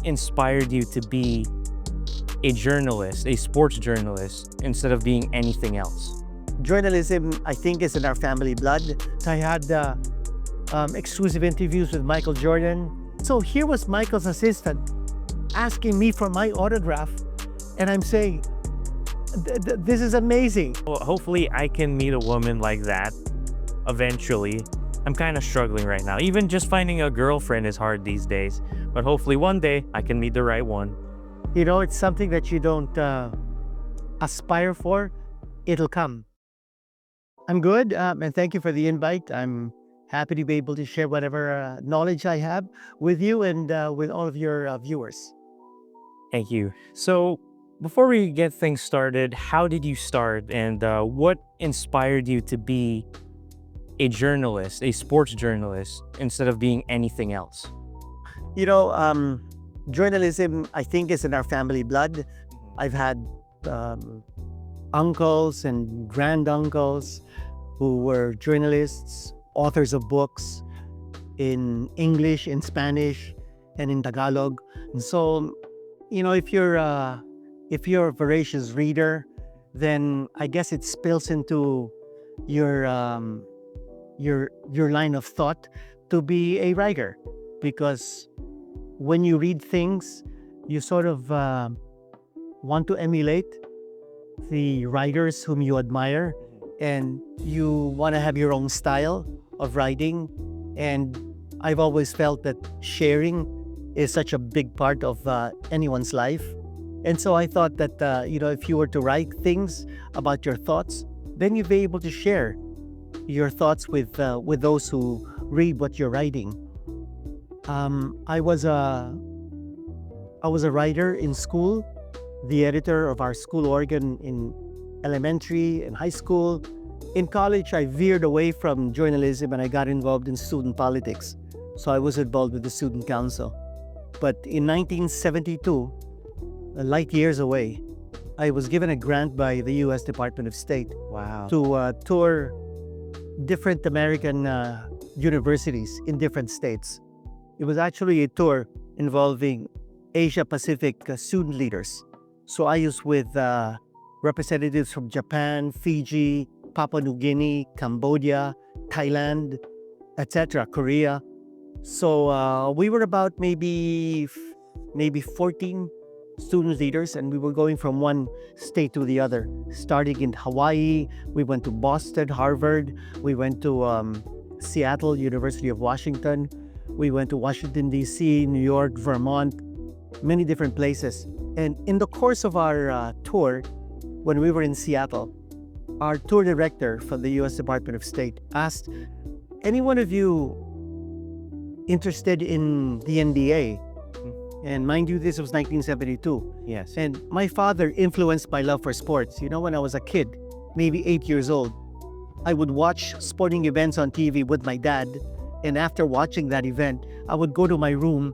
inspired you to be a journalist, a sports journalist, instead of being anything else? Journalism, I think, is in our family blood. I had exclusive interviews with Michael Jordan. So here was Michael's assistant asking me for my autograph, and I'm saying, this is amazing. Well, hopefully I can meet a woman like that eventually. I'm kind of struggling right now. Even just finding a girlfriend is hard these days. But hopefully one day I can meet the right one. You know, it's something that you don't aspire for. It'll come. I'm good, and thank you for the invite. I'm happy to be able to share whatever knowledge I have with you and with all of your viewers. Thank you. So before we get things started, how did you start, and what inspired you to be a journalist, a sports journalist, instead of being anything else? You know, journalism, I think, is in our family blood. I've had uncles and granduncles who were journalists, authors of books in English, in Spanish, and in Tagalog. And so, you know, if you're a voracious reader, then I guess it spills into your line of thought to be a writer, because when you read things, you sort of want to emulate the writers whom you admire, and you want to have your own style of writing. And I've always felt that sharing is such a big part of anyone's life. And so I thought that, you know, if you were to write things about your thoughts, then you'd be able to share your thoughts with those who read what you're writing. I was a writer in school, the editor of our school organ in elementary and high school. In college, I veered away from journalism and I got involved in student politics. So I was involved with the student council. But in 1972, light years away, I was given a grant by the U.S. Department of State. Wow. To tour different American universities in different states. It was actually a tour involving Asia-Pacific student leaders. So I was with representatives from Japan, Fiji, Papua New Guinea, Cambodia, Thailand, etc., Korea. So we were about maybe 14 student leaders, and we were going from one state to the other. Starting in Hawaii, we went to Boston, Harvard. We went to Seattle, University of Washington. We went to Washington, D.C., New York, Vermont, many different places. And in the course of our tour, when we were in Seattle, our tour director from the U.S. Department of State asked, any one of you interested in the NBA? And mind you, this was 1972. Yes. And my father influenced my love for sports. You know, when I was a kid, maybe 8 years old, I would watch sporting events on TV with my dad. And after watching that event, I would go to my room,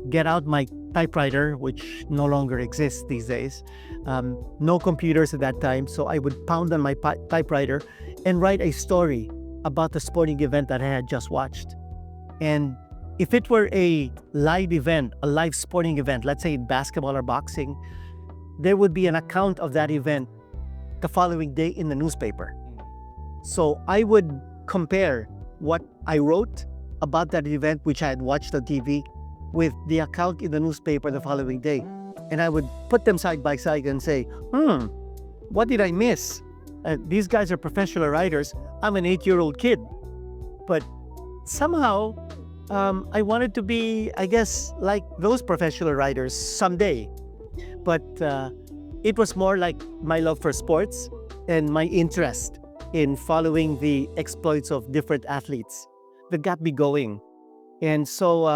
get out my typewriter, which no longer exists these days. No computers at that time. So I would pound on my typewriter and write a story about the sporting event that I had just watched. And if it were a live event, a live sporting event, let's say in basketball or boxing, there would be an account of that event the following day in the newspaper. So I would compare what I wrote about that event, which I had watched on TV, with the account in the newspaper the following day. And I would put them side by side and say, what did I miss? These guys are professional writers. I'm an 8-year-old kid. But somehow, I wanted to be, I guess, like those professional writers someday. But it was more like my love for sports and my interest in following the exploits of different athletes that got me going. And so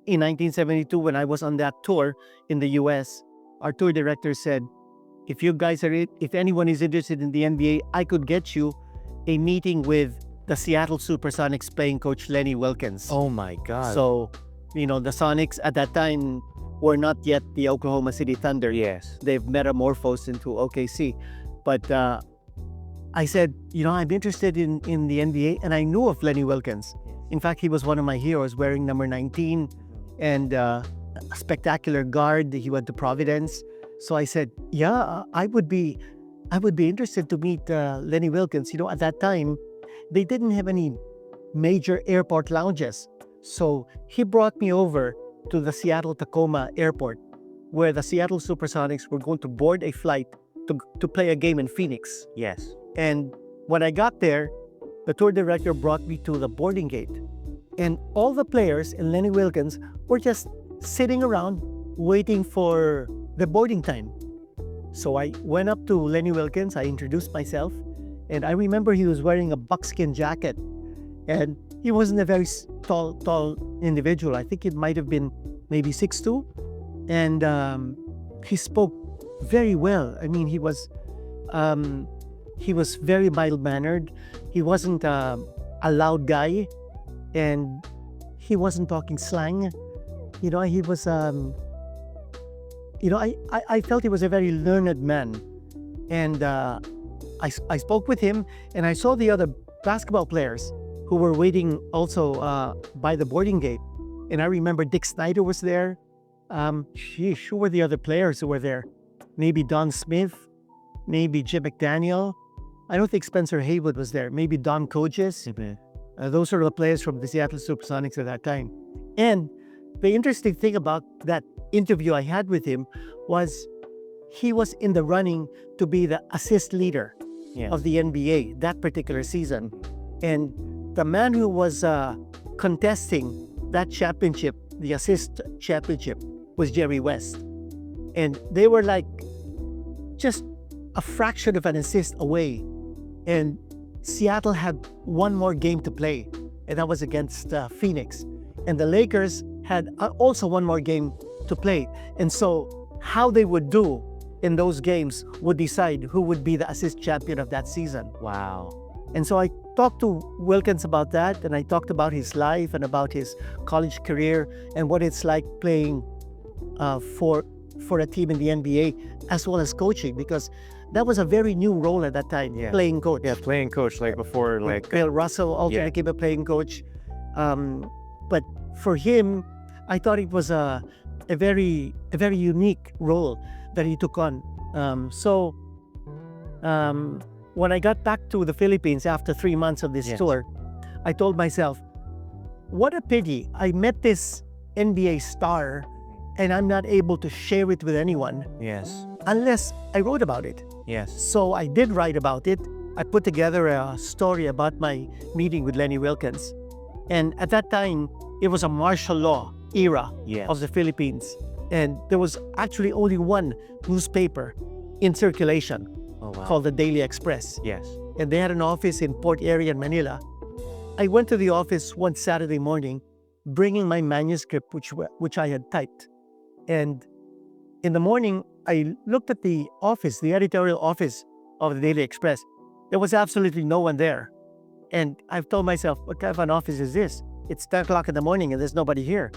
in 1972, when I was on that tour in the US, our tour director said, if anyone is interested in the NBA, I could get you a meeting with the Seattle Supersonics playing coach Lenny Wilkens. Oh my God. So, you know, the Sonics at that time were not yet the Oklahoma City Thunder. Yes. They've metamorphosed into OKC. But I said, you know, I'm interested in the NBA, and I knew of Lenny Wilkens. In fact, he was one of my heroes, wearing number 19. And a spectacular guard. He went to Providence. So I said, yeah, I would be interested to meet Lenny Wilkens. At that time, they didn't have any major airport lounges. So he brought me over to the Seattle-Tacoma airport, where the Seattle Supersonics were going to board a flight to play a game in Phoenix. Yes. And when I got there, the tour director brought me to the boarding gate. And all the players and Lenny Wilkens were just sitting around waiting for the boarding time. So I went up to Lenny Wilkens, I introduced myself, and I remember he was wearing a buckskin jacket. And he wasn't a very tall individual. I think it might have been maybe 6'2". And he spoke very well. I mean, he was very mild-mannered. He wasn't a loud guy, and he wasn't talking slang. He was, I felt he was a very learned man. And I spoke with him, and I saw the other basketball players who were waiting also by the boarding gate. And I remember Dick Snyder was there. Who were the other players who were there? Maybe Don Smith, maybe Jim McDaniel. I don't think Spencer Haywood was there. Maybe Don Coaches. Those are the players from the Seattle Supersonics at that time. And the interesting thing about that interview I had with him was he was in the running to be the assist leader of the NBA that particular season. And the man who was contesting that championship, the assist championship, was Jerry West. And they were like just a fraction of an assist away. And Seattle had one more game to play, and that was against Phoenix. And the Lakers had also one more game to play. And so how they would do in those games would decide who would be the assist champion of that season. Wow. And so I talked to Wilkens about that, and I talked about his life and about his college career and what it's like playing for a team in the NBA, as well as coaching, because that was a very new role at that time, playing coach. Yeah, playing coach, like before, like Bill Russell also became a playing coach. But for him, I thought it was a very unique role that he took on. When I got back to the Philippines after 3 months of this tour, I told myself, what a pity. I met this NBA star and I'm not able to share it with anyone. Yes. Unless I wrote about it. Yes. So I did write about it. I put together a story about my meeting with Lenny Wilkens. And at that time, it was a martial law era of the Philippines. And there was actually only one newspaper in circulation called the Daily Express. Yes. And they had an office in Port Area in Manila. I went to the office one Saturday morning, bringing my manuscript, which I had typed. And in the morning, I looked at the office, the editorial office of the Daily Express. There was absolutely no one there. And I've told myself, what kind of an office is this? It's 10 o'clock in the morning and there's nobody here.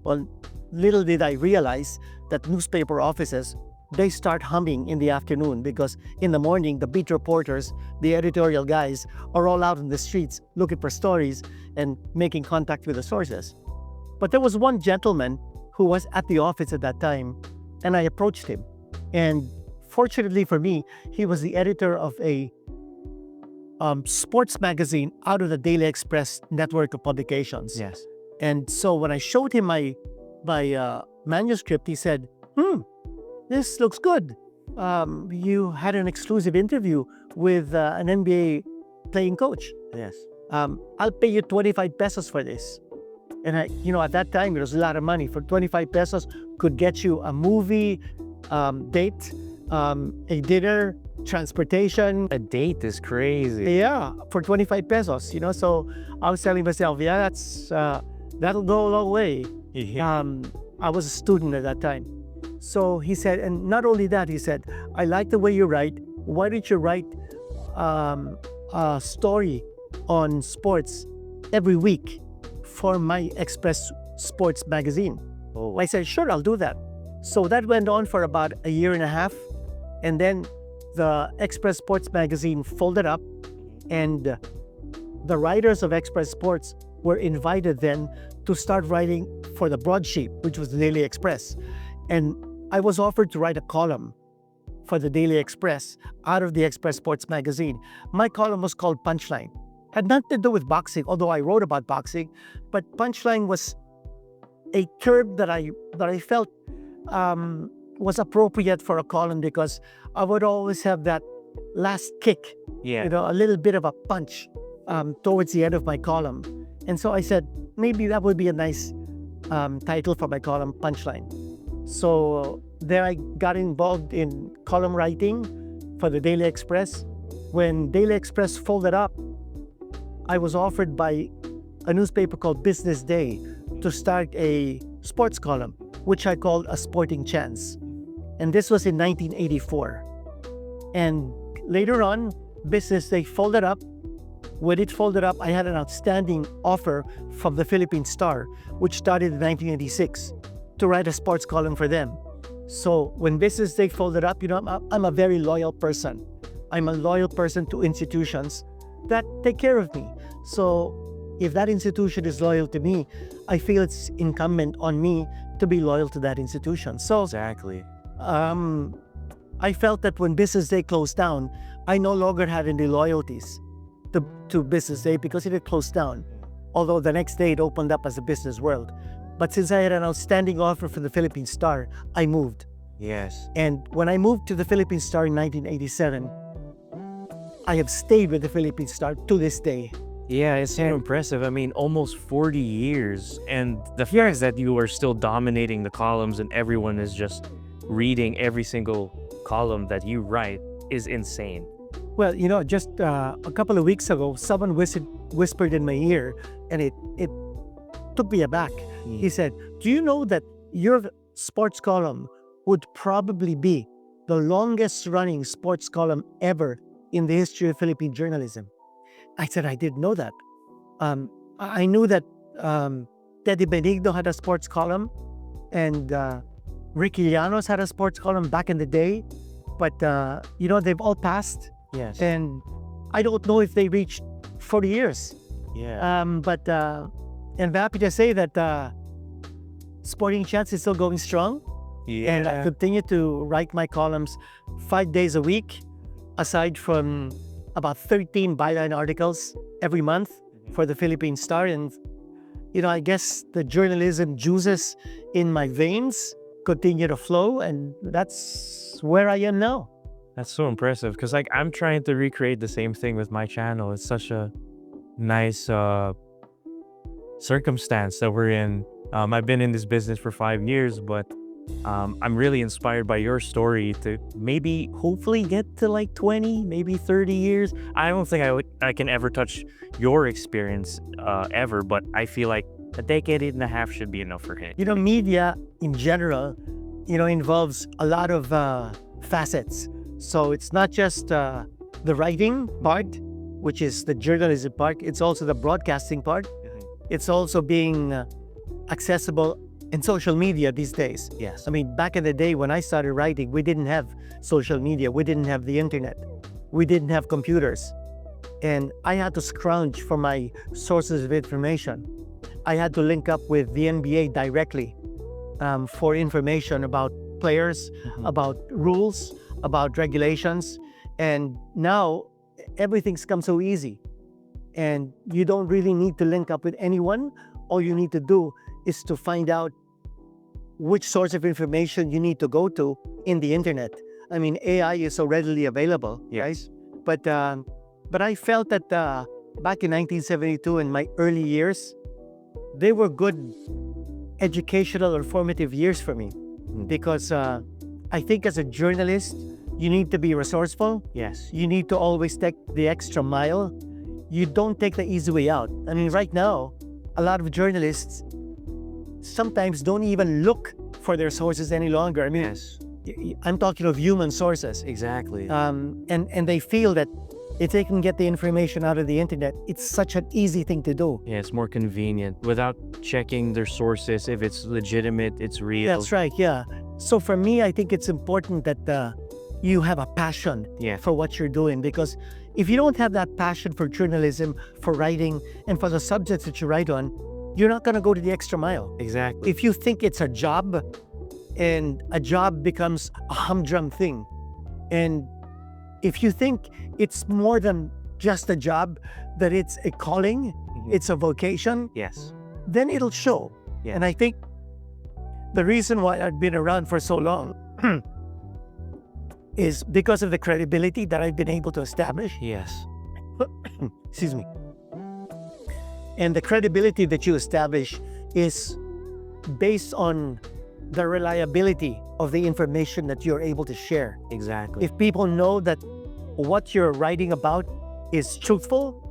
Well, little did I realize that newspaper offices, they start humming in the afternoon, because in the morning, the beat reporters, the editorial guys, are all out in the streets looking for stories and making contact with the sources. But there was one gentleman who was at the office at that time, and I approached him. And fortunately for me, he was the editor of a sports magazine out of the Daily Express network of publications. Yes. And so when I showed him my manuscript, he said, this looks good. You had an exclusive interview with an NBA playing coach. Yes. I'll pay you 25 pesos for this. And at that time, it was a lot of money. For 25 pesos, could get you a movie, date, a dinner, transportation. A date is crazy. Yeah, for 25 pesos, So I was telling myself, that'll go a long way. I was a student at that time. So he said, and not only that, he said, I like the way you write. Why don't you write a story on sports every week for my Express Sports magazine? Oh. I said, sure, I'll do that. So that went on for about a year and a half. And then the Express Sports magazine folded up, and the writers of Express Sports were invited then to start writing for the broadsheet, which was the Daily Express. And I was offered to write a column for the Daily Express out of the Express Sports magazine. My column was called Punchline. Had nothing to do with boxing, although I wrote about boxing, but Punchline was a term that I felt was appropriate for a column because I would always have that last kick, a little bit of a punch towards the end of my column. And so I said, maybe that would be a nice title for my column, Punchline. So there I got involved in column writing for the Daily Express. When Daily Express folded up, I was offered by a newspaper called Business Day to start a sports column, which I called A Sporting Chance. And this was in 1984. And later on, Business Day folded up. When it folded up, I had an outstanding offer from the Philippine Star, which started in 1986, to write a sports column for them. So when Business Day folded up, I'm a very loyal person. I'm a loyal person to institutions that take care of me. So if that institution is loyal to me, I feel it's incumbent on me to be loyal to that institution. So Exactly. I felt that when Business Day closed down, I no longer had any loyalties to Business Day because it had closed down. Although the next day it opened up as a business world. But since I had an outstanding offer from the Philippine Star, I moved. Yes. And when I moved to the Philippine Star in 1987, I have stayed with the Philippine Star to this day. Yeah, it's so impressive. I mean, almost 40 years. And the fact that you are still dominating the columns and everyone is just reading every single column that you write is insane. Well, just a couple of weeks ago, someone whispered in my ear, and it took me aback. He said, "Do you know that your sports column would probably be the longest running sports column ever in the history of Philippine journalism?" I said, "I didn't know that." I knew that Teddy Benigno had a sports column, and Ricky Llanos had a sports column back in the day, but they've all passed. Yes. And I don't know if they reached 40 years. Yeah. But I'm happy to say that Sporting Chance is still going strong. Yeah. And I continue to write my columns 5 days a week, aside from about 13 byline articles every month for the Philippine Star. And, I guess the journalism juices in my veins continue to flow, and that's where I am now. That's so impressive because I'm trying to recreate the same thing with my channel. It's such a nice circumstance that we're in. I've been in this business for 5 years, but I'm really inspired by your story to maybe hopefully get to 20, maybe 30 years. I don't think I can ever touch your experience ever, but I feel like a decade and a half should be enough for him. Media in general, involves a lot of facets. So it's not just the writing part, which is the journalism part. It's also the broadcasting part. It's also being accessible in social media these days. Yes. I mean, back in the day when I started writing, we didn't have social media. We didn't have the internet. We didn't have computers. And I had to scrounge for my sources of information. I had to link up with the NBA directly for information about players, about rules, about regulations. And now everything's come so easy. And you don't really need to link up with anyone. All you need to do is to find out which source of information you need to go to in the internet. I mean, AI is so readily available, Yes. right? But I felt that back in 1972, in my early years, they were good educational or formative years for me. Because I think as a journalist, you need to be resourceful. Yes. You need to always take the extra mile. You don't take the easy way out. I mean, right now, a lot of journalists sometimes don't even look for their sources any longer. I mean, Yes. I'm talking of human sources. Exactly. And they feel that if they can get the information out of the internet, it's such an easy thing to do. Yeah, it's more convenient without checking their sources if it's legitimate, it's real. That's right, yeah. So for me, I think it's important that you have a passion Yeah. for what you're doing, because if you don't have that passion for journalism, for writing, and for the subjects that you write on, you're not going to go to the extra mile. Exactly. If you think it's a job, and a job becomes a humdrum thing, and if you think it's more than just a job, that it's a calling, it's a vocation, Yes. then it'll show. Yeah. And I think the reason why I've been around for so long is because of the credibility that I've been able to establish. Yes. Excuse me. And the credibility that you establish is based on the reliability of the information that you're able to share. Exactly. If people know that what you're writing about is truthful,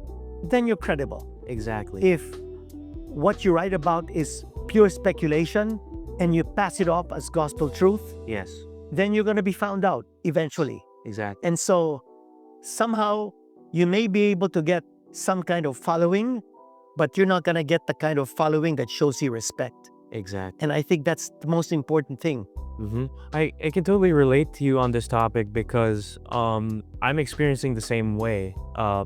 then you're credible. Exactly. If what you write about is pure speculation and you pass it off as gospel truth, Yes. then you're going to be found out eventually. Exactly. And so somehow you may be able to get some kind of following, but you're not going to get the kind of following that shows you respect. Exactly. And I think that's the most important thing. I can totally relate to you on this topic because I'm experiencing the same way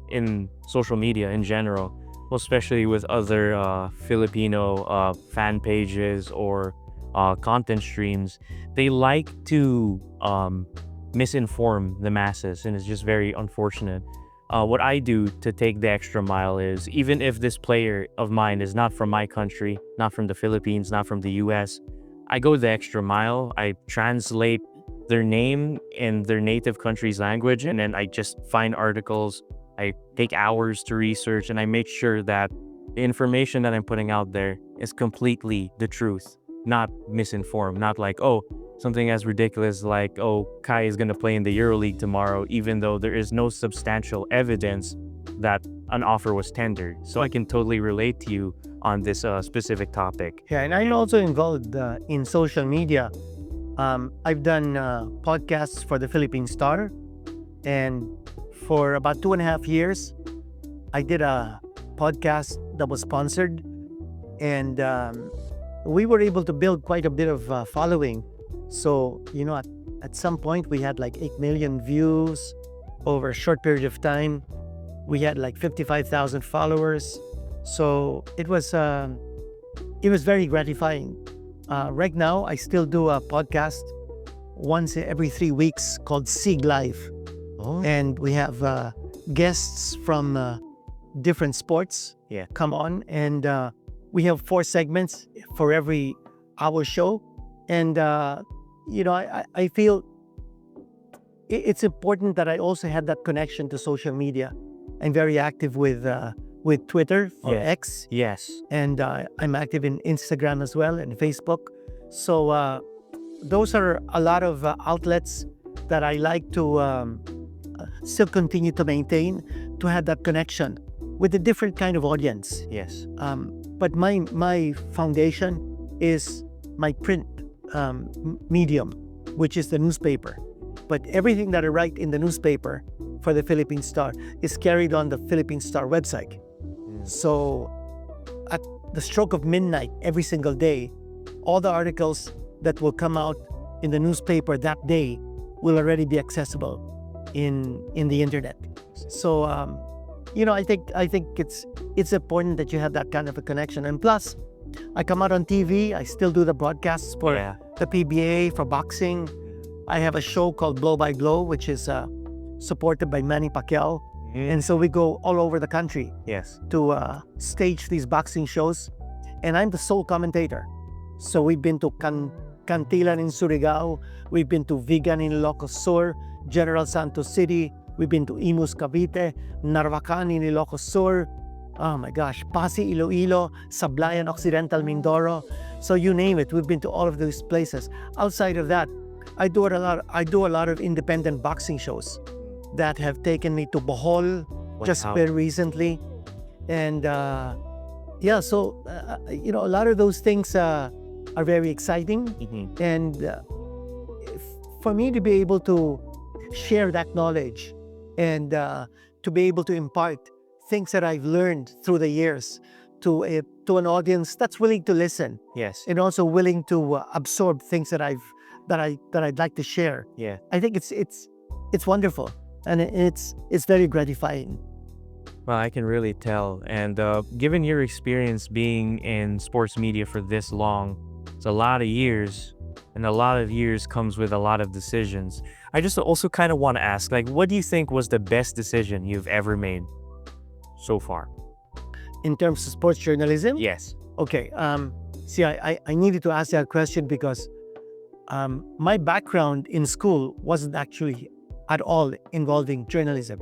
in social media in general, well, especially with other Filipino fan pages or content streams. They like to misinform the masses, and it's just very unfortunate. What I do to take the extra mile is, even if this player of mine is not from my country, not from the Philippines, not from the US, I go the extra mile. I translate their name in their native country's language, and then I just find articles. I take hours to research, and I make sure that the information that I'm putting out there is completely the truth, not misinformed, not like, oh, something as ridiculous like, oh, Kai is going to play in the EuroLeague tomorrow, even though there is no substantial evidence that an offer was tendered. So I can totally relate to you on this specific topic. Yeah, and I'm also involved in social media. I've done podcasts for the Philippine Star, and for about 2.5 years, I did a podcast that was sponsored, and we were able to build quite a bit of following. So, at some point we had like 8 million views over a short period of time. We had like 55,000 followers. So it was very gratifying. Right now, I still do a podcast once every 3 weeks called Sig Live. Oh. And we have guests from different sports come on. And we have 4 segments for every hour show. And, I feel it's important that I also had that connection to social media. I'm very active with Twitter or X. Yes. And I'm active in Instagram as well and Facebook. So those are a lot of outlets that I like to still continue to maintain, to have that connection with a different kind of audience. Yes. But my foundation is my print medium, which is the newspaper. But everything that I write in the newspaper for the Philippine Star is carried on the Philippine Star website. So at the stroke of midnight every single day, all the articles that will come out in the newspaper that day will already be accessible in the internet. So I think it's important that you have that kind of a connection. And plus, I come out on TV. I still do the broadcasts for the PBA, for boxing. I have a show called Blow by Blow, which is supported by Manny Pacquiao. And so we go all over the country to stage these boxing shows. And I'm the sole commentator. So we've been to Cantilan in Surigao. We've been to Vigan in Ilocos Sur, General Santos City. We've been to Imus, Cavite, Narvacan in Ilocos Sur. Oh my gosh, Pasig, Iloilo, Sablayan, Occidental, Mindoro. So you name it, we've been to all of those places. Outside of that, I do a lot of independent boxing shows that have taken me to Bohol just very recently. And so a lot of those things are very exciting. And for me to be able to share that knowledge and to be able to impart things that I've learned through the years to an audience that's willing to listen, and also willing to absorb things that I'd like to share. I think it's wonderful, and it's very gratifying. Well, I can really tell. And given your experience being in sports media for this long, it's a lot of years, and a lot of years comes with a lot of decisions. I just also kind of want to ask, like, what do you think was the best decision you've ever made so far? In terms of sports journalism? Yes. Okay. See, I needed to ask that question because my background in school wasn't actually at all involving journalism.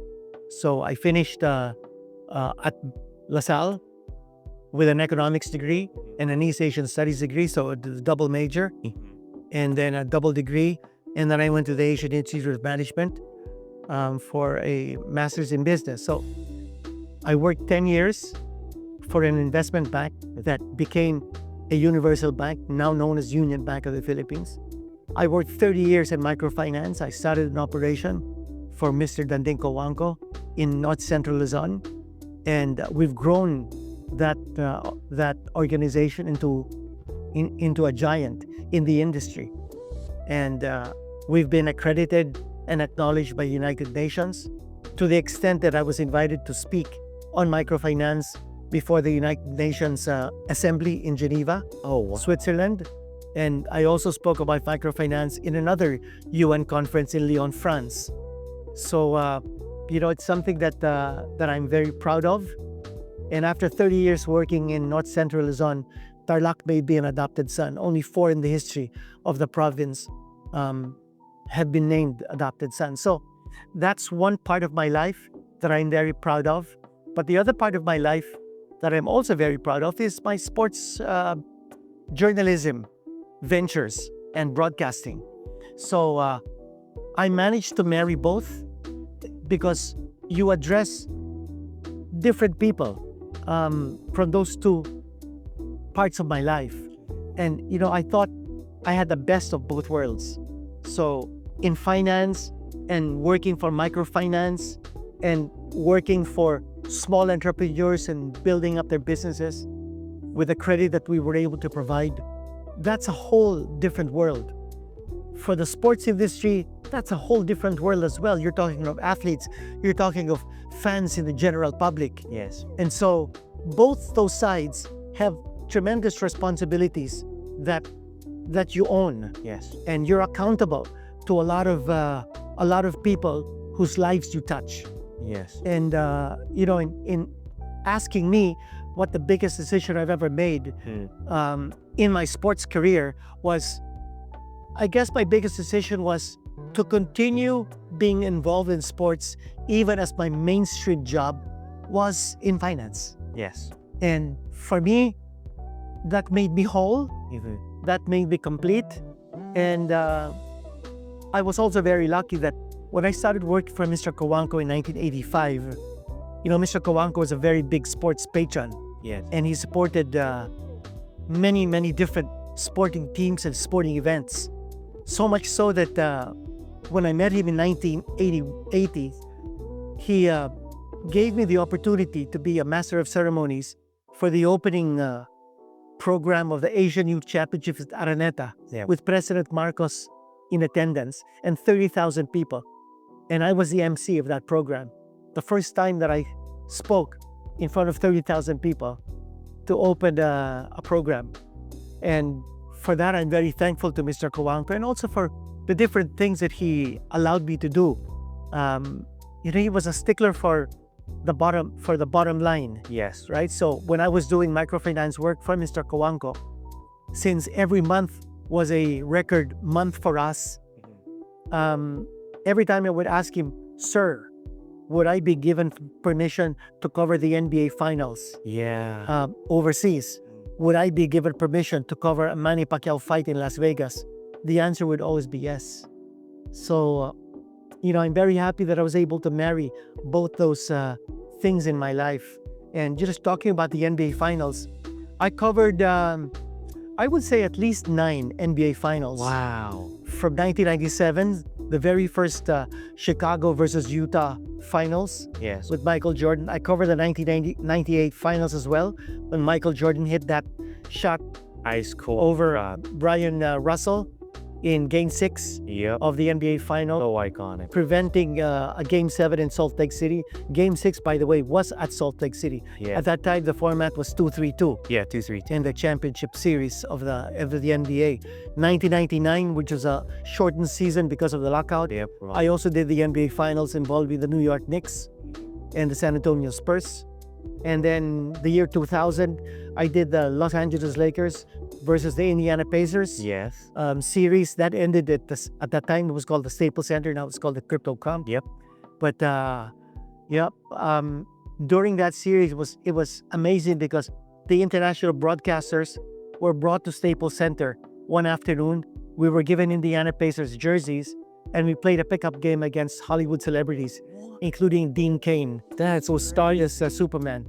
So I finished at LaSalle with an economics degree and an East Asian studies degree, so a double major, and then a double degree. And then I went to the Asian Institute of Management for a master's in business. So I worked 10 years for an investment bank that became a universal bank, now known as Union Bank of the Philippines. I worked 30 years in microfinance. I started an operation for Mr. Danding Cojuangco in North Central Luzon. And we've grown that organization into a giant in the industry. And we've been accredited and acknowledged by United Nations to the extent that I was invited to speak on microfinance before the United Nations Assembly in Geneva, Switzerland. And I also spoke about microfinance in another UN conference in Lyon, France. So, it's something that I'm very proud of. And after 30 years working in North Central Luzon, Tarlac may be an adopted son. Only 4 in the history of the province have been named adopted sons. So that's one part of my life that I'm very proud of. But the other part of my life that I'm also very proud of is my sports journalism ventures and broadcasting. So I managed to marry both because you address different people from those two parts of my life. And, I thought I had the best of both worlds. So in finance and working for microfinance and working for small entrepreneurs and building up their businesses with the credit that we were able to provide, that's a whole different world. For the sports industry, that's a whole different world as well. You're talking of athletes, you're talking of fans in the general public. Yes. And so both those sides have tremendous responsibilities that you own. Yes. And you're accountable to a lot of people whose lives you touch. Yes. And in asking me what the biggest decision I've ever made in my sports career was, I guess my biggest decision was to continue being involved in sports even as my mainstream job was in finance. Yes. And for me, that made me whole. That made me complete. And I was also very lucky that when I started working for Mr. Cojuangco in 1985, Mr. Cojuangco was a very big sports patron. Yes. And he supported many, many different sporting teams and sporting events. So much so that when I met him in 1980, he gave me the opportunity to be a master of ceremonies for the opening program of the Asian Youth Championships at Araneta, with President Marcos in attendance and 30,000 people. And I was the MC of that program. The first time that I spoke in front of 30,000 people to open a program. And for that, I'm very thankful to Mr. Cojuangco and also for the different things that he allowed me to do. He was a stickler for the bottom line. Yes. Right? So when I was doing microfinance work for Mr. Cojuangco, since every month was a record month for us, every time I would ask him, "Sir, would I be given permission to cover the NBA Finals overseas? Would I be given permission to cover a Manny Pacquiao fight in Las Vegas?" The answer would always be yes. So, I'm very happy that I was able to marry both those things in my life. And just talking about the NBA Finals, I covered, I would say, at least 9 NBA Finals. Wow. From 1997, the very first Chicago versus Utah Finals with Michael Jordan. I covered the 1998 Finals as well, when Michael Jordan hit that shot ice cold over Brian Russell in Game 6 Yep. of the NBA Final, So iconic. preventing a Game 7 in Salt Lake City. Game 6, by the way, was at Salt Lake City. Yeah. At that time, the format was 2-3-2 Yeah, 2-3. in the championship series of the NBA. 1999, which was a shortened season because of the lockout. Yep. I also did the NBA Finals involving the New York Knicks and the San Antonio Spurs. And then the year 2000, I did the Los Angeles Lakers versus the Indiana Pacers Yes. series. That ended at that time it was called the Staples Center. Now it's called the Crypto Camp. Yep. But during that series it was amazing because the international broadcasters were brought to Staples Center one afternoon. We were given Indiana Pacers jerseys, and we played a pickup game against Hollywood celebrities, including Dean Cain, who starred as Superman.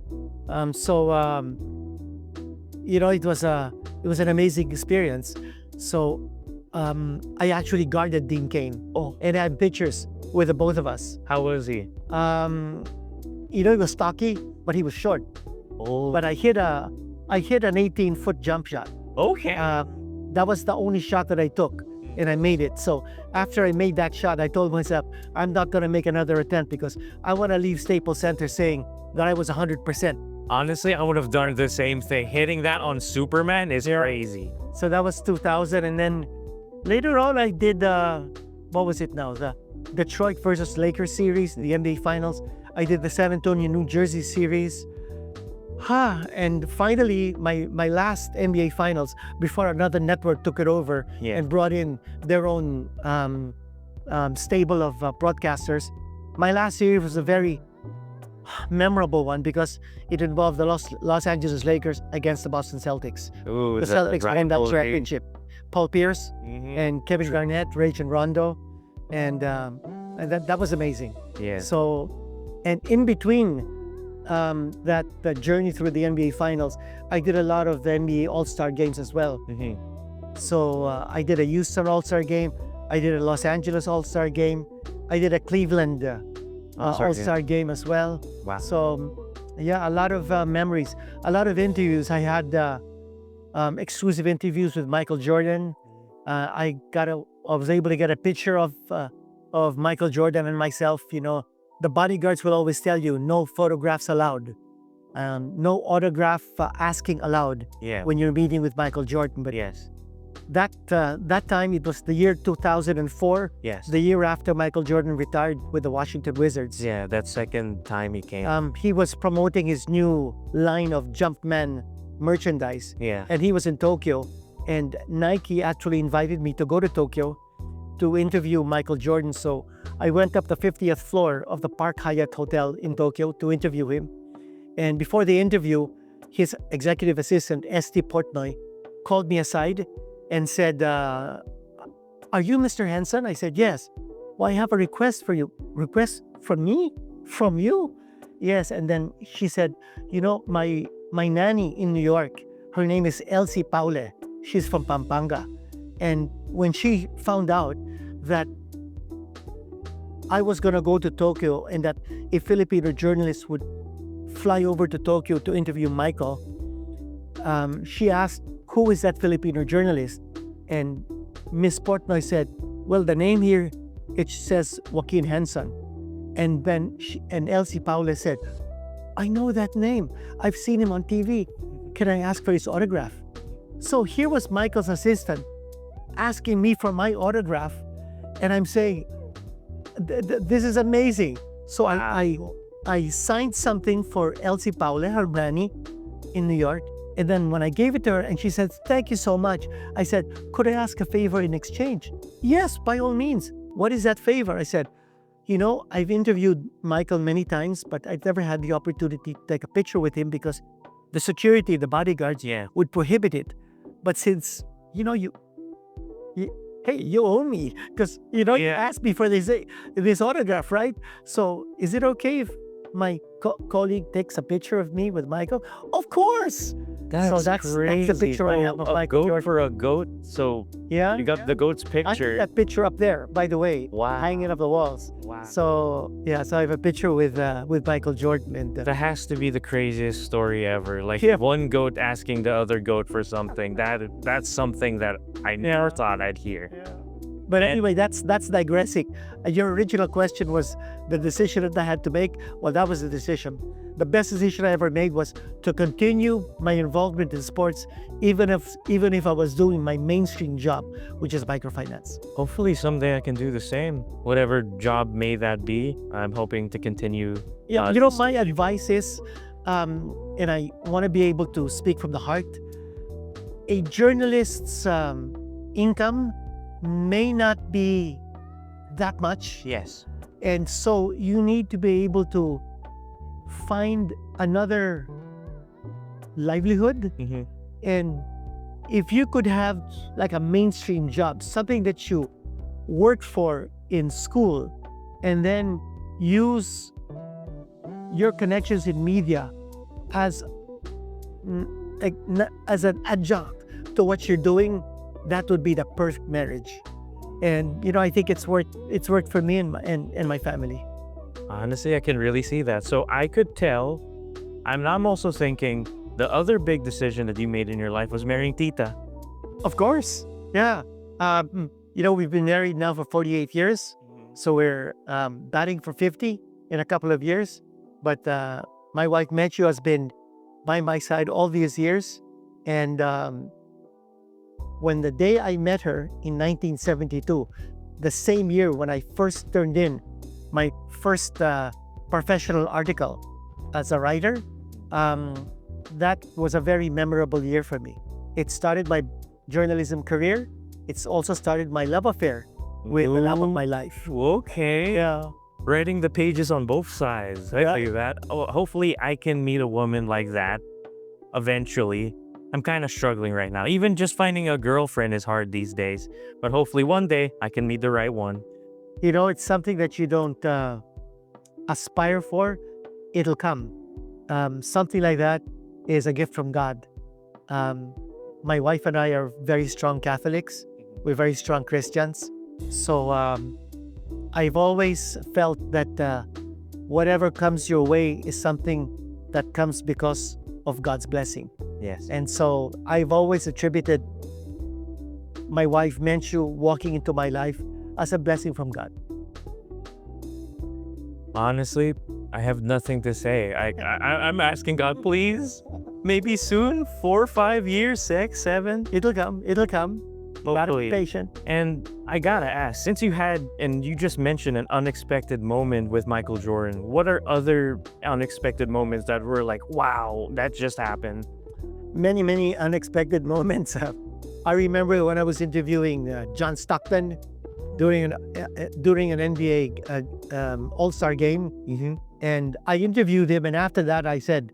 It was an amazing experience. So I actually guarded Dean Cain. Oh. And I had pictures with the both of us. How was he? He was stocky, but he was short. Oh. But I hit an 18-foot jump shot. Okay. That was the only shot that I took, and I made it. So after I made that shot, I told myself, I'm not going to make another attempt because I want to leave Staples Center saying that I was 100%. Honestly, I would have done the same thing. Hitting that on Superman is crazy. So that was 2000. And then later on, I did, what was it now? The Detroit versus Lakers series, the NBA Finals. I did the San Antonio, New Jersey series. And finally, my last NBA Finals, before another network took it over and brought in their own stable of broadcasters. My last series was a very memorable one because it involved the Los Angeles Lakers against the Boston Celtics. Ooh, The Celtics won that championship. Paul Pierce and Kevin Garnett, Rajon Rondo, and that was amazing. Yeah. So, and in between that journey through the NBA Finals, I did a lot of the NBA All-Star games as well. So I did a Houston All-Star game, I did a Los Angeles All-Star game, I did a Cleveland All-Star game as well. Wow. So yeah, a lot of memories, a lot of interviews. I had exclusive interviews with Michael Jordan. I was able to get a picture of Michael Jordan and myself. You know, the bodyguards will always tell you no photographs allowed, no autograph asking allowed when you're meeting with Michael Jordan. But yes, that time, it was the year 2004. Yes. The year after Michael Jordan retired with the Washington Wizards. Yeah, that second time he came. He was promoting his new line of Jumpman merchandise. Yeah. And he was in Tokyo. And Nike actually invited me to go to Tokyo to interview Michael Jordan. So I went up the 50th floor of the Park Hyatt Hotel in Tokyo to interview him. And before the interview, his executive assistant, Esti Portnoy, called me aside and said, are you Mr. Henson? I said, yes. Well, I have a request for you. Request from me? From you? Yes. And then she said, you know, my nanny in New York, her name is Elsie Paule. She's from Pampanga. And when she found out that I was going to go to Tokyo and that a Filipino journalist would fly over to Tokyo to interview Michael, she asked, who is that Filipino journalist? And Miss Portnoy said, well, the name here, it says Joaquin Henson. And then Elsie Paula said, I know that name. I've seen him on TV. Can I ask for his autograph? So here was Michael's assistant asking me for my autograph. And I'm saying, this is amazing. So I signed something for Elsie Paula, her nanny in New York. And then when I gave it to her and she said, thank you so much, I said, could I ask a favor in exchange? Yes, by all means. What is that favor? I said, you know, I've interviewed Michael many times, but I've never had the opportunity to take a picture with him because the security, the bodyguards would prohibit it. But since, you know, you owe me because, you know, you asked me for this autograph, right? So is it okay my colleague takes a picture of me with Michael. Of course. That's That's crazy. the picture I have of a Michael goat Jordan. for a goat. So Yeah. you got the goat's I have picture. that picture up there, by the way, Wow. hanging up the walls. Wow. So yeah, so I have a picture with Michael Jordan, and That has to be the craziest story ever. Like Yeah. one goat asking the other goat for something. That's something that I never thought I'd hear. But anyway, that's digressing. Your original question was the decision that I had to make. Well, that was the decision. The best decision I ever made was to continue my involvement in sports, even if I was doing my mainstream job, which is microfinance. Hopefully someday I can do the same. Whatever job may that be, I'm hoping to continue. Yeah, my advice is, and I want to be able to speak from the heart. A journalist's income may not be that much. Yes. And so you need to be able to find another livelihood. Mm-hmm. And if you could have like a mainstream job, something that you worked for in school, and then use your connections in media as an adjunct to what you're doing, that would be the perfect marriage. And I think it's worked for me and my family. Honestly, I can really see that. So I could tell, I'm also thinking the other big decision that you made in your life was marrying Tita. Of course. Yeah. We've been married now for 48 years. So we're batting for 50 in a couple of years. But my wife, Metju, has been by my side all these years. And when the day I met her in 1972, the same year when I first turned in my first professional article as a writer, that was a very memorable year for me. It started my journalism career. It's also started my love affair with the love of my life. Okay. Yeah. Writing the pages on both sides. I tell you that. Oh, hopefully I can meet a woman like that eventually. I'm kind of struggling right now. Even just finding a girlfriend is hard these days. But hopefully one day I can meet the right one. It's something that you don't aspire for. It'll come. Something like that is a gift from God. My wife and I are very strong Catholics. We're very strong Christians. So I've always felt that whatever comes your way is something that comes because of God's blessing. Yes. And so I've always attributed my wife, Menshu, walking into my life as a blessing from God. Honestly, I have nothing to say. I'm asking God, please, maybe soon, 4 or 5 years, 6, 7. It'll come. Gotta be patient. And I gotta ask, since you had, and you just mentioned an unexpected moment with Michael Jordan, what are other unexpected moments that were like, wow, that just happened? Many, many unexpected moments. I remember when I was interviewing John Stockton during an NBA All-Star game. Mm-hmm. And I interviewed him, and after that I said,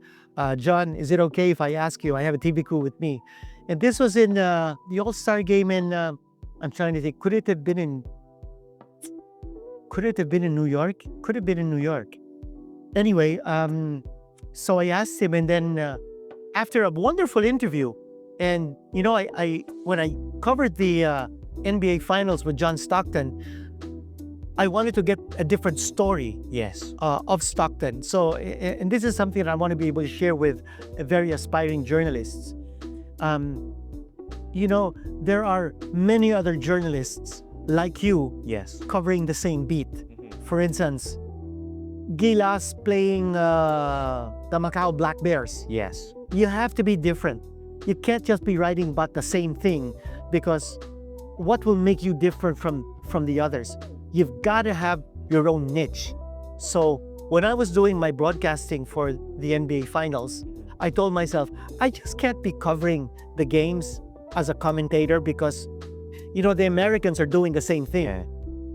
John, is it okay if I ask you? I have a TV crew with me. And this was in the All-Star game in, I'm trying to think, could it have been in New York? Could have been in New York. Anyway, so I asked him, and then after a wonderful interview, and when I covered the NBA Finals with John Stockton, I wanted to get a different story. Yes. Of Stockton. So, and this is something that I want to be able to share with very aspiring journalists. There are many other journalists like you, Yes. covering the same beat. For instance, Gilas playing the Macau Black Bears. Yes. You have to be different. You can't just be writing about the same thing, because what will make you different from the others? You've got to have your own niche. So when I was doing my broadcasting for the NBA Finals, I told myself, I just can't be covering the games as a commentator, because, the Americans are doing the same thing. Yeah.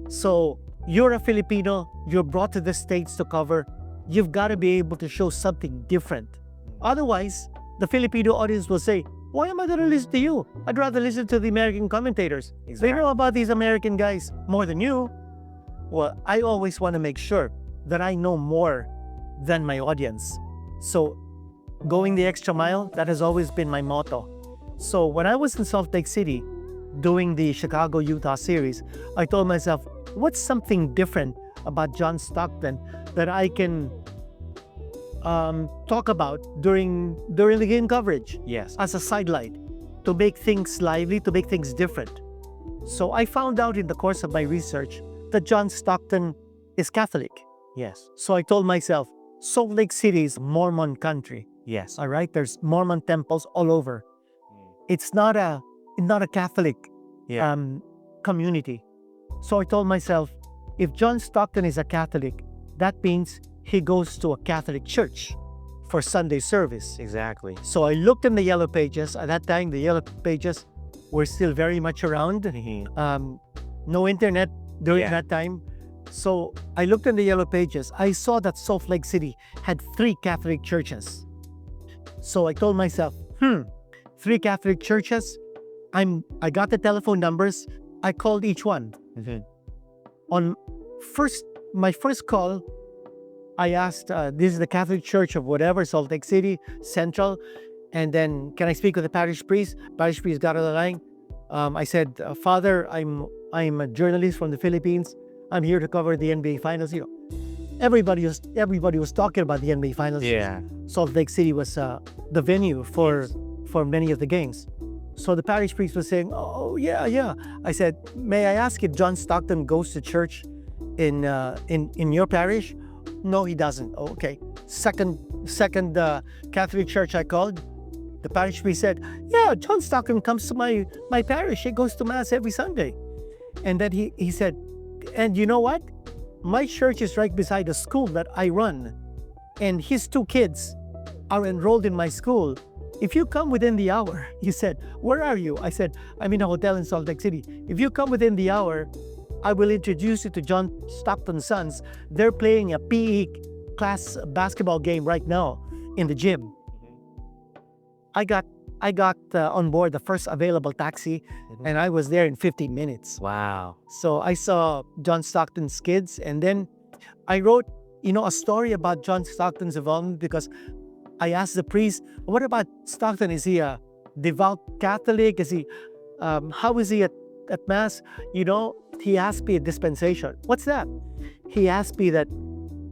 So you're a Filipino, you're brought to the States to cover, you've got to be able to show something different. Otherwise, the Filipino audience will say, why am I going to listen to you? I'd rather listen to the American commentators. They know about these American guys more than you. Well, I always want to make sure that I know more than my audience. So going the extra mile, that has always been my motto. So when I was in Salt Lake City doing the Chicago-Utah series, I told myself, what's something different about John Stockton that I can talk about during the game coverage Yes. as a sidelight to make things lively, to make things different. So I found out in the course of my research that John Stockton is Catholic. Yes. So I told myself, Salt Lake City is Mormon country. Yes. All right, there's Mormon temples all over. It's not a Catholic Yeah. community. So I told myself, if John Stockton is a Catholic, that means he goes to a Catholic church for Sunday service. Exactly. So I looked in the Yellow Pages. At that time, the Yellow Pages were still very much around. No internet during Yeah. that time. So I looked in the Yellow Pages. I saw that Salt Lake City had 3 Catholic churches. So I told myself, 3 Catholic churches. I got the telephone numbers. I called each one. On my first call, I asked, this is the Catholic Church of whatever, Salt Lake City, Central. And then, can I speak with the parish priest? Parish priest got on the line. I said, Father, I'm a journalist from the Philippines. I'm here to cover the NBA Finals. You know, everybody was talking about the NBA Finals. Yeah. Salt Lake City was the venue for many of the games. So the parish priest was saying, "Oh yeah." I said, "May I ask if John Stockton goes to church in your parish?" No, he doesn't. Oh, okay. Second Catholic church I called. The parish priest said, "Yeah, John Stockton comes to my parish. He goes to mass every Sunday." And then he said, "And you know what? My church is right beside the school that I run, and his 2 kids are enrolled in my school. If you come within the hour," he said, "Where are you?" I said, "I'm in a hotel in Salt Lake City. If you come within the hour, I will introduce you to John Stockton's sons. They're playing a PE class basketball game right now in the gym." I got on board the first available taxi, and I was there in 15 minutes. Wow. So I saw John Stockton's kids, and then I wrote, a story about John Stockton's involvement, because I asked the priest, "What about Stockton? Is he a devout Catholic? Is he? How is he at mass?" He asked me a dispensation. What's that? He asked me that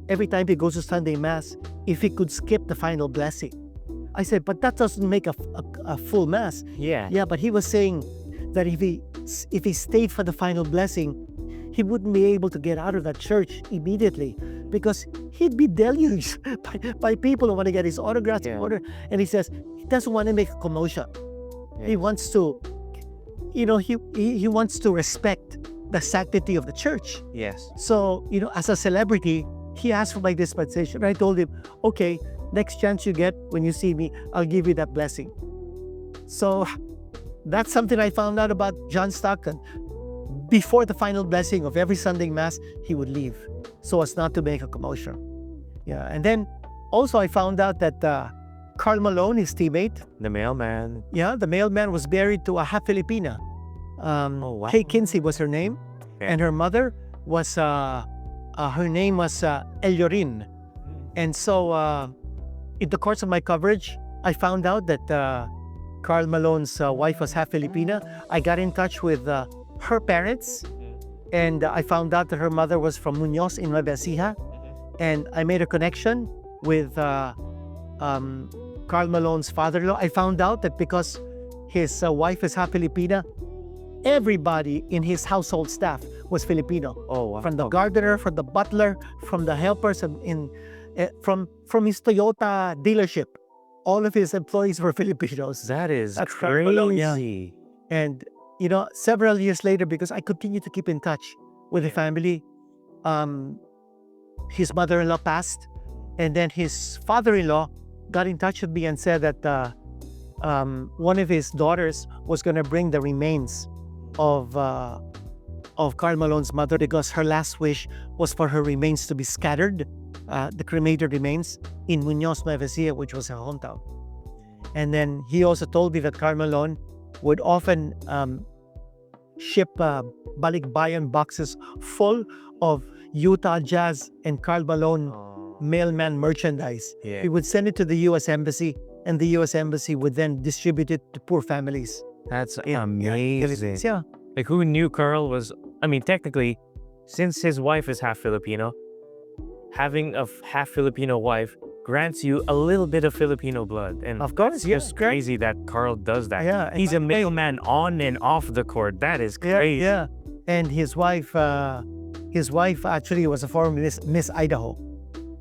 every time he goes to Sunday mass, if he could skip the final blessing. I said, "But that doesn't make a full mass." Yeah. Yeah, but he was saying that if he stayed for the final blessing, he wouldn't be able to get out of that church immediately, because he'd be deluged by people who want to get his autographs. Yeah. And he says he doesn't want to make a commotion. Yeah. He wants to, he wants to respect the sanctity of the church. Yes. So, as a celebrity, he asked for my dispensation. I told him, "Okay, next chance you get, when you see me, I'll give you that blessing." So that's something I found out about John Stockton. Before the final blessing of every Sunday mass, he would leave so as not to make a commotion. Yeah, and then also I found out that Karl Malone, his teammate, The mailman. the mailman, was married to a Filipina. Wow. Kay Kinsey was her name, Okay. and her mother was her name was Eliorin. And so in the course of my coverage, I found out that Karl Malone's wife was half Filipina. I got in touch with her parents, and I found out that her mother was from Muñoz in Nueva Ecija. And I made a connection with Karl Malone's father-in-law. I found out that because his wife is half Filipina, everybody in his household staff was Filipino. Oh, wow. From the gardener, from the butler, from the helpers, from his Toyota dealership. All of his employees were Filipinos. That is That's Karl Malone, yeah. crazy. And, several years later, because I continue to keep in touch with the family, his mother-in-law passed, and then his father-in-law got in touch with me and said that one of his daughters was going to bring the remains of Karl Malone's mother, because her last wish was for her remains to be scattered, the cremated remains, in Muñoz, Nueva Ecija, which was her hometown. And then he also told me that Karl Malone would often ship balikbayan boxes full of Utah Jazz and Karl Malone mailman merchandise. Yeah. He would send it to the U.S. Embassy, and the U.S. Embassy would then distribute it to poor families. That's in amazing. Philippines. Yeah. Like, who knew Carl was, I mean, technically, since his wife is half Filipino, having a half Filipino wife grants you a little bit of Filipino blood. And Of course, it's yeah, just correct. crazy that Carl does that. Yeah, He's a mailman on and off the court. That is Yeah, crazy. yeah. And his wife actually was a former Miss Idaho.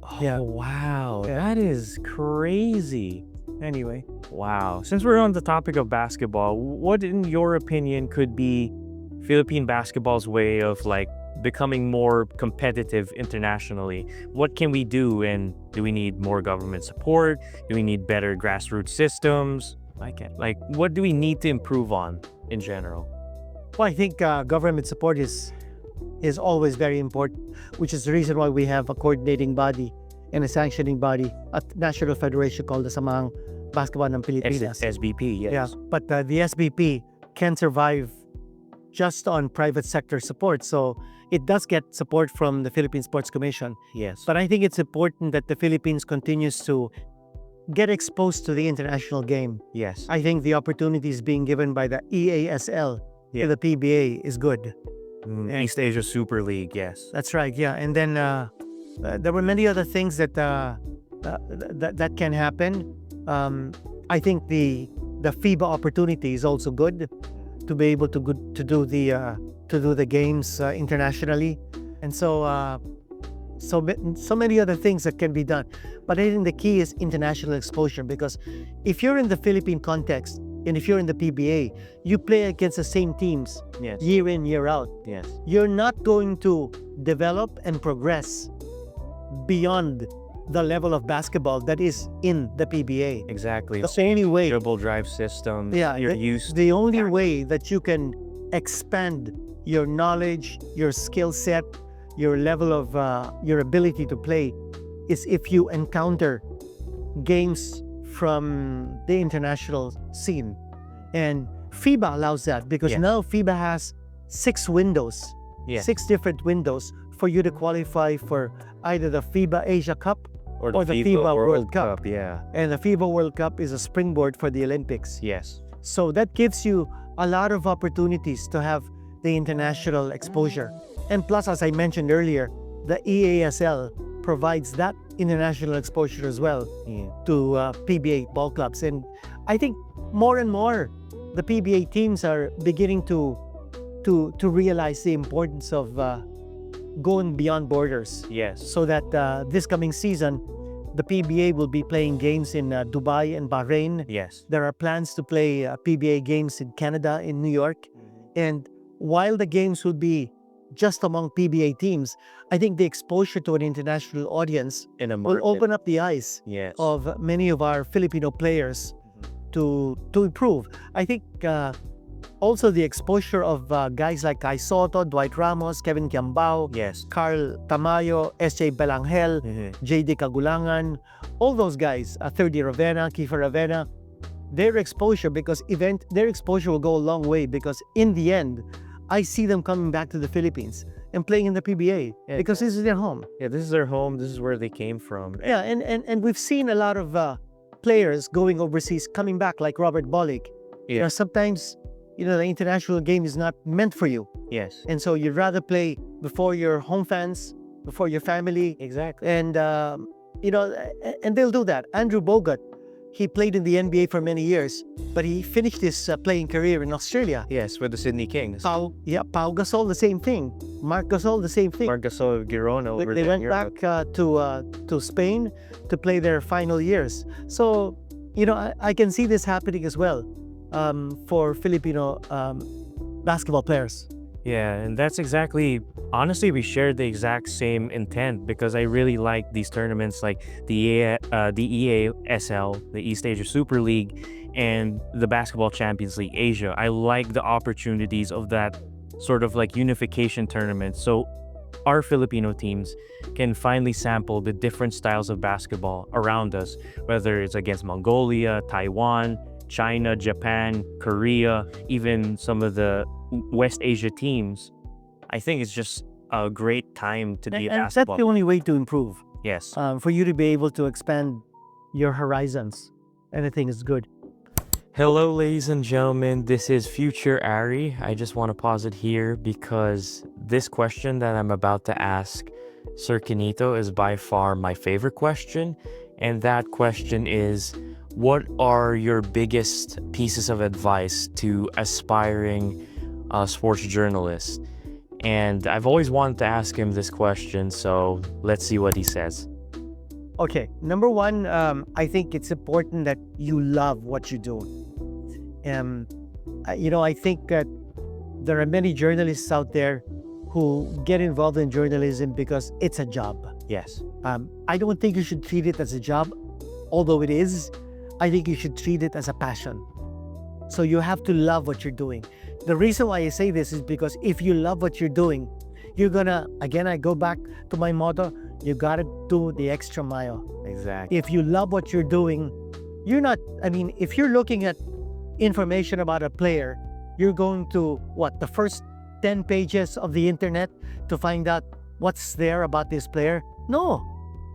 Oh, Yeah. wow. Yeah. That is crazy. Anyway, Wow. Since we're on the topic of basketball, what, in your opinion, could be Philippine basketball's way of like becoming more competitive internationally? What can we do? And do we need more government support? Do we need better grassroots systems? Like, what do we need to improve on in general? well, I think government support is always very important, which is the reason why we have a coordinating body and a sanctioning body, a national federation called the Samahang Basketball ng Pilipinas. SBP, yes. Yeah, but the SBP can survive just on private sector support. So it does get support from the Philippine Sports Commission. Yes. But I think it's important that the Philippines continues to get exposed to the international game. yes. I think the opportunities being given by the EASL Yeah. to the PBA is good. East Asia Super League, yes. That's right, yeah. And then there were many other things that can happen. I think the FIBA opportunity is also good to be able to do the games internationally, and so many other things that can be done. But I think the key is international exposure, because if you're in the Philippine context and if you're in the PBA, you play against the same teams Yes. year in, year out. Yes. You're not going to develop and progress beyond the level of basketball that is in the PBA. Exactly. That's the only way. Dribble drive system. Yeah, You're the- used. The only way that you can expand your knowledge, your skill set, your level of your ability to play is if you encounter games from the international scene. And FIBA allows that, because Yeah. now FIBA has 6 windows, Yeah. 6 different windows for you to qualify for either the FIBA Asia Cup Or or the FIBA World Cup. Yeah. And the FIBA World Cup is a springboard for the Olympics. Yes. So that gives you a lot of opportunities to have the international exposure. And plus, as I mentioned earlier, the EASL provides that international exposure as well Yeah. to PBA ball clubs. And I think more and more the PBA teams are beginning to realize the importance of going beyond borders, Yes. so that this coming season, the PBA will be playing games in Dubai and Bahrain. Yes. There are plans to play PBA games in Canada, in New York. And while the games will be just among PBA teams, I think the exposure to an international audience In a will market. open up the eyes Yes. of many of our Filipino players to improve. I think also the exposure of guys like Kai Soto, Dwight Ramos, Kevin Kiambao, Yes. Carl Tamayo, S.J. Belangel, J.D. Kagulangan, all those guys, Third Year Ravenna, Kiefer Ravenna, their exposure will go a long way, because in the end, I see them coming back to the Philippines and playing in the PBA, Yeah, because this is their home. Yeah, this is their home. This is where they came from. Yeah, and we've seen a lot of players going overseas, coming back, like Robert Bolick. You Yeah. know, sometimes, the international game is not meant for you. Yes. And so you'd rather play before your home fans, before your family. Exactly. And, and they'll do that. Andrew Bogut, he played in the NBA for many years, but he finished his playing career in Australia. Yes, with the Sydney Kings. Pau Gasol, the same thing. Marc Gasol, the same thing. Marc Gasol Girona over They there in went Europe. back to Spain to play their final years. So, I can see this happening as well for Filipino basketball players. Yeah, and that's exactly, honestly, we share the exact same intent, because I really like these tournaments like the EASL, the East Asia Super League, and the Basketball Champions League Asia. I like the opportunities of that sort of like unification tournament. So our Filipino teams can finally sample the different styles of basketball around us, whether it's against Mongolia, Taiwan, China, Japan, Korea, even some of the West Asia teams. I think it's just a great time to be a And that's basketball. the only way to improve. Yes. for you to be able to expand your horizons. Anything is good. Hello, ladies and gentlemen. This is Future Ari. I just want to pause it here because this question that I'm about to ask Sir Quinito is by far my favorite question. And that question is, what are your biggest pieces of advice to aspiring sports journalists? And I've always wanted to ask him this question, so let's see what he says. Okay, number one, I think it's important that you love what you do. I think that there are many journalists out there who get involved in journalism because it's a job. Yes. I don't think you should treat it as a job, although it is. I think you should treat it as a passion. So you have to love what you're doing. The reason why I say this is because if you love what you're doing, you're gonna, again, I go back to my motto, you gotta do the extra mile. Exactly. If you love what you're doing, you're not, if you're looking at information about a player, you're going to, the first 10 pages of the internet to find out what's there about this player? No,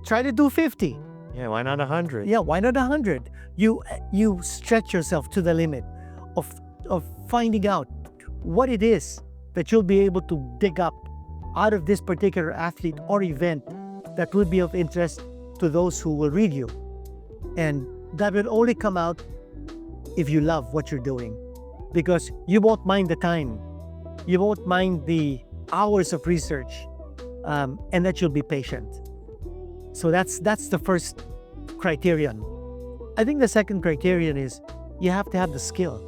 try to do 50. Yeah, why not 100? Yeah, why not 100? You stretch yourself to the limit of finding out what it is that you'll be able to dig up out of this particular athlete or event that would be of interest to those who will read you. And that will only come out if you love what you're doing, because you won't mind the time, you won't mind the hours of research, and that you'll be patient. So that's the first criterion. I think the second criterion is you have to have the skill,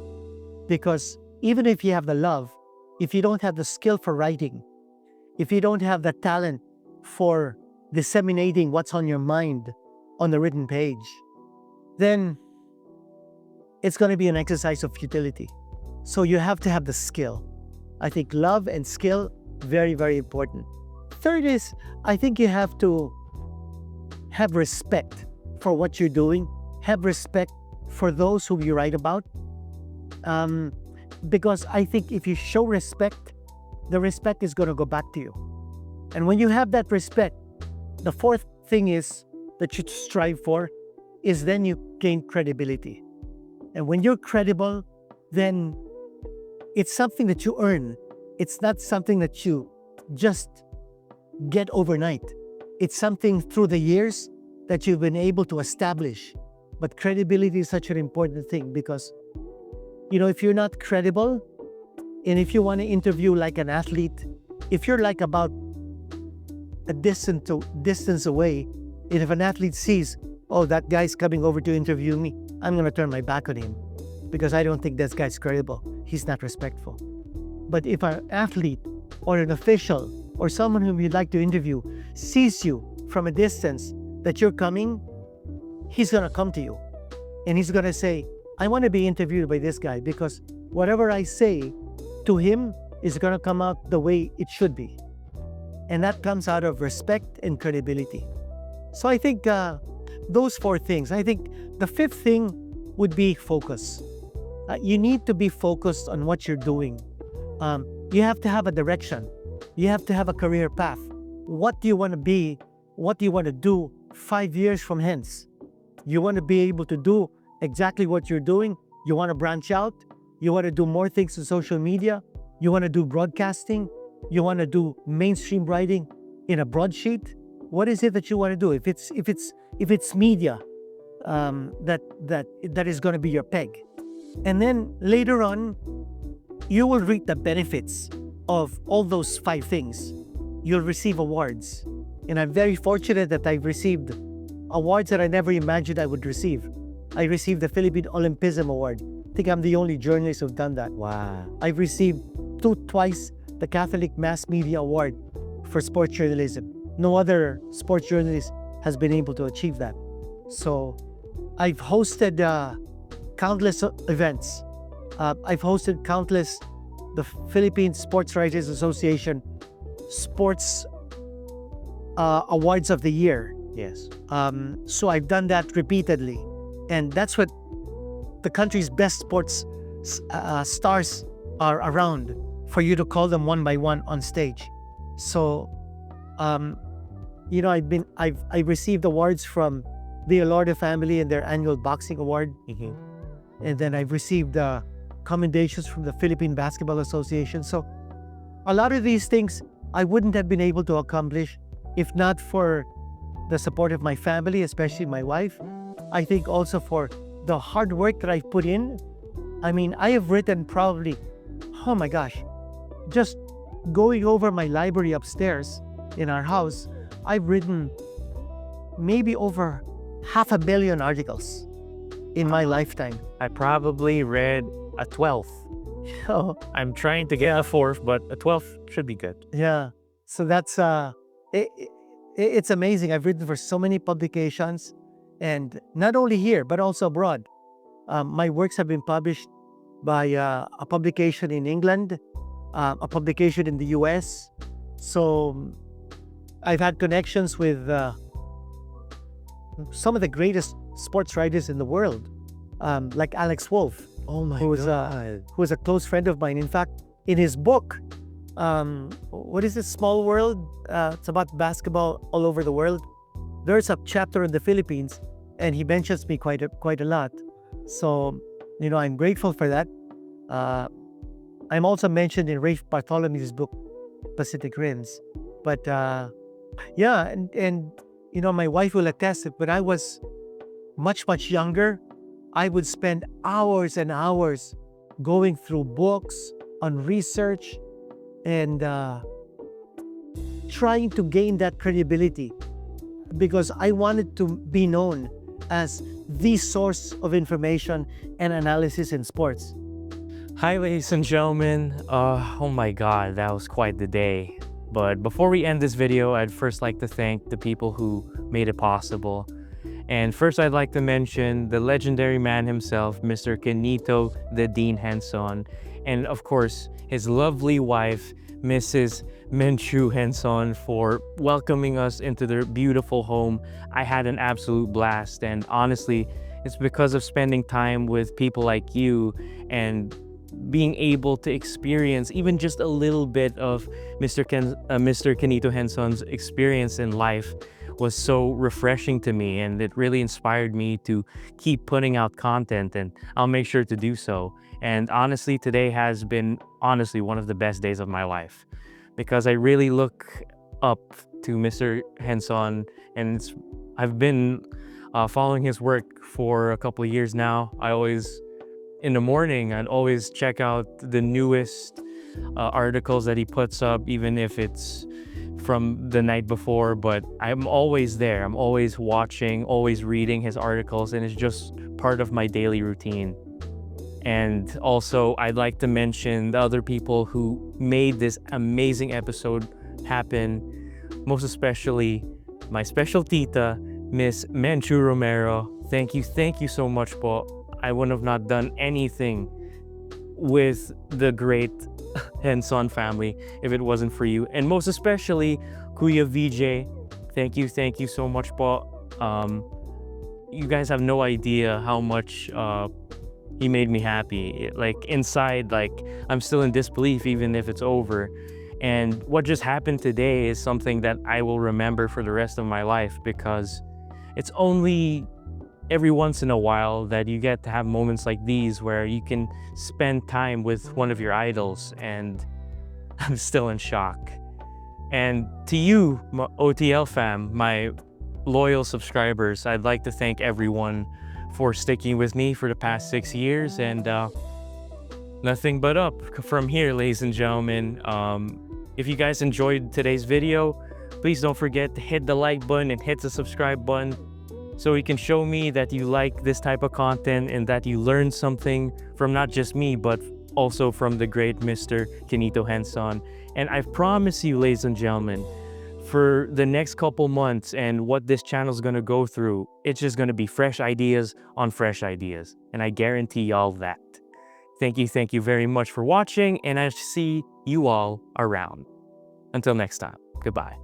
because even if you have the love, if you don't have the skill for writing, if you don't have the talent for disseminating what's on your mind on the written page, then it's going to be an exercise of futility. So you have to have the skill. I think love and skill, very, very important. Third is, I think you have to have respect for what you're doing, have respect for those who you write about. Because I think if you show respect, the respect is going to go back to you. And when you have that respect, the fourth thing is that you strive for is then you gain credibility. And when you're credible, then it's something that you earn. It's not something that you just get overnight. It's something through the years that you've been able to establish. But credibility is such an important thing because, if you're not credible, and if you want to interview like an athlete, if you're like about a distance away, and if an athlete sees, oh, that guy's coming over to interview me, I'm going to turn my back on him because I don't think this guy's credible. He's not respectful. But if an athlete or an official or someone whom you'd like to interview sees you from a distance that you're coming, he's going to come to you and he's going to say, I want to be interviewed by this guy because whatever I say to him is going to come out the way it should be. And that comes out of respect and credibility. So I think those four things. I think the fifth thing would be focus. You need to be focused on what you're doing. You have to have a direction. You have to have a career path. What do you want to be? What do you want to do 5 years from hence? You want to be able to do exactly what you're doing. You want to branch out. You want to do more things in social media. You want to do broadcasting. You want to do mainstream writing in a broadsheet. What is it that you want to do? If it's media, that is going to be your peg. And then later on, you will reap the benefits of all those 5 things. You'll receive awards. And I'm very fortunate that I've received awards that I never imagined I would receive. I received the Philippine Olympism Award. I think I'm the only journalist who've done that. Wow. I've received twice the Catholic Mass Media Award for sports journalism. No other sports journalist has been able to achieve that. So I've hosted countless events. I've hosted countless, the Philippine Sports Writers Association Sports Awards of the Year. Yes. So I've done that repeatedly. And that's what the country's best sports stars are around, for you to call them one by one on stage. So I've received awards from the Alorda family and their annual boxing award. And then I've received commendations from the Philippine Basketball Association. So a lot of these things I wouldn't have been able to accomplish if not for the support of my family, especially my wife. I think also for the hard work that I've put in. I mean, I have written probably, oh my gosh, just going over my library upstairs in our house, I've written maybe over 500 million articles in my lifetime. I probably read a 12th. Oh, I'm trying to get a 4th, but a 12th should be good. yeah. So that's it's amazing. I've written for so many publications, and not only here but also abroad. My works have been published by a publication in England, a publication in the US. So I've had connections with some of the greatest sports writers in the world, like Alex Wolff, Oh my who is a close friend of mine. In fact, in his book, what is it, Small World? It's about basketball all over the world. There's a chapter in the Philippines, and he mentions me quite a lot. So, I'm grateful for that. I'm also mentioned in Rafe Bartholomew's book, Pacific Rims. But yeah, and my wife will attest that when I was much younger, I would spend hours and hours going through books on research and trying to gain that credibility, because I wanted to be known as the source of information and analysis in sports. Hi, ladies and gentlemen. Oh my God, that was quite the day. But before we end this video, I'd first like to thank the people who made it possible. And first, I'd like to mention the legendary man himself, Mr. Quinitothedeanhenson, and of course, his lovely wife, Mrs. Henson, for welcoming us into their beautiful home. I had an absolute blast, and honestly, it's because of spending time with people like you and being able to experience even just a little bit of Mr. Quinito Henson's experience in life was so refreshing to me, and it really inspired me to keep putting out content, and I'll make sure to do so. And honestly, today has been one of the best days of my life, because I really look up to Mr. Henson, and I've been following his work for a couple of years now. In the morning, I'd always check out the newest articles that he puts up, even if it's from the night before, but I'm always there. I'm always watching, always reading his articles, and it's just part of my daily routine. And also, I'd like to mention the other people who made this amazing episode happen, most especially my special tita, Miss Menchu Romero. Thank you so much po. I would have not done anything with the great Henson family if it wasn't for you. And most especially, Kuya VJ, thank you so much po. You guys have no idea how much he made me happy. Like inside, like I'm still in disbelief even if it's over. And what just happened today is something that I will remember for the rest of my life, because it's only every once in a while that you get to have moments like these where you can spend time with one of your idols, and I'm still in shock. And to you, OTL fam, my loyal subscribers, I'd like to thank everyone for sticking with me for the past 6 years, and nothing but up from here, ladies and gentlemen. If you guys enjoyed today's video, please don't forget to hit the like button and hit the subscribe button, so you can show me that you like this type of content and that you learned something from not just me, but also from the great Mr. Quinito Henson. And I promise you, ladies and gentlemen, for the next couple months and what this channel is going to go through, it's just going to be fresh ideas on fresh ideas. And I guarantee y'all that. Thank you very much for watching, and I see you all around. Until next time, goodbye.